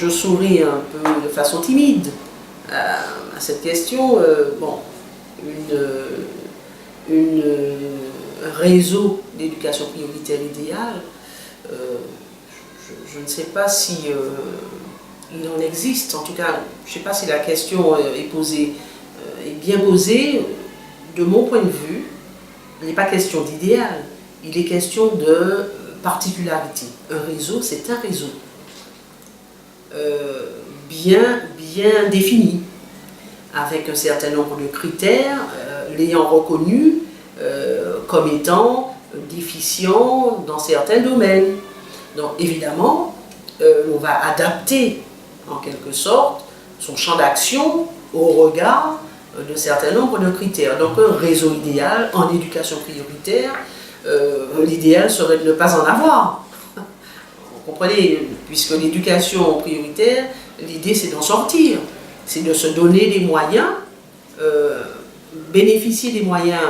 je souris un peu de façon timide à cette question. Bon, un réseau d'éducation prioritaire idéal, je ne sais pas si il en existe. En tout cas, je ne sais pas si la question est bien posée. De mon point de vue, il n'est pas question d'idéal, il est question de particularité. Un réseau, c'est un réseau bien défini, avec un certain nombre de critères, l'ayant reconnu comme étant déficient dans certains domaines. Donc évidemment, on va adapter en quelque sorte son champ d'action au regard d'un certain nombre de critères. Donc un réseau idéal en éducation prioritaire, l'idéal serait de ne pas en avoir. Vous comprenez, puisque l'éducation prioritaire, l'idée c'est d'en sortir, c'est de se donner des moyens, bénéficier des moyens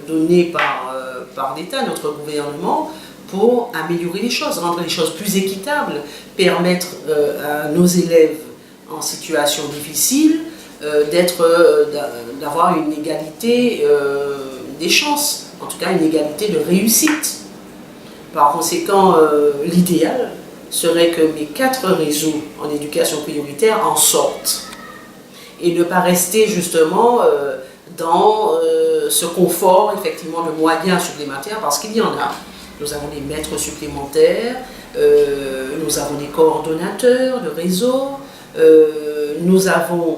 donnés par l'État, notre gouvernement, pour améliorer les choses, rendre les choses plus équitables, permettre à nos élèves en situation difficile d'avoir une égalité des chances, en tout cas une égalité de réussite. Par conséquent, l'idéal serait que mes 4 réseaux en éducation prioritaire en sortent et ne pas rester justement dans ce confort effectivement de moyens supplémentaires, parce qu'il y en a. Nous avons des maîtres supplémentaires, nous avons des coordonnateurs de réseau, nous avons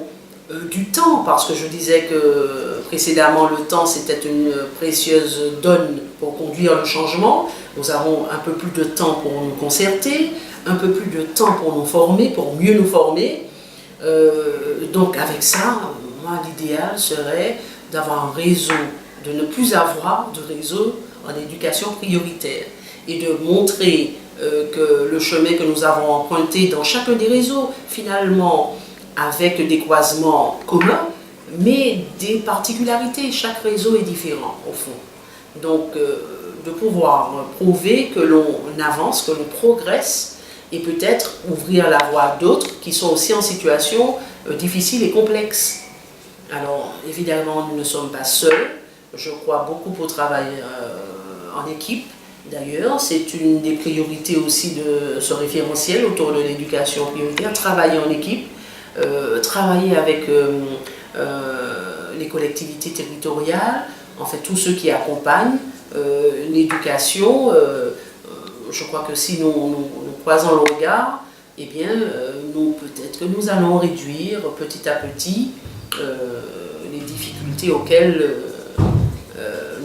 du temps, parce que je disais que précédemment le temps c'était une précieuse donne pour conduire le changement. Nous avons un peu plus de temps pour nous concerter, un peu plus de temps pour nous former, pour mieux nous former. Donc avec ça, moi l'idéal serait d'avoir un réseau, de ne plus avoir de réseau en éducation prioritaire et de montrer que le chemin que nous avons emprunté dans chacun des réseaux, finalement, avec des croisements communs, mais des particularités. Chaque réseau est différent, au fond. Donc, de pouvoir prouver que l'on avance, que l'on progresse, et peut-être ouvrir la voie à d'autres qui sont aussi en situation difficile et complexe. Alors, évidemment, nous ne sommes pas seuls. Je crois beaucoup au travail en équipe. D'ailleurs, c'est une des priorités aussi de ce référentiel autour de l'éducation prioritaire, travailler en équipe. Travailler avec les collectivités territoriales, en fait tous ceux qui accompagnent l'éducation. Je crois que si nous croisons le regard, eh bien, peut-être que nous allons réduire petit à petit les difficultés auxquelles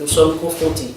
nous sommes confrontés.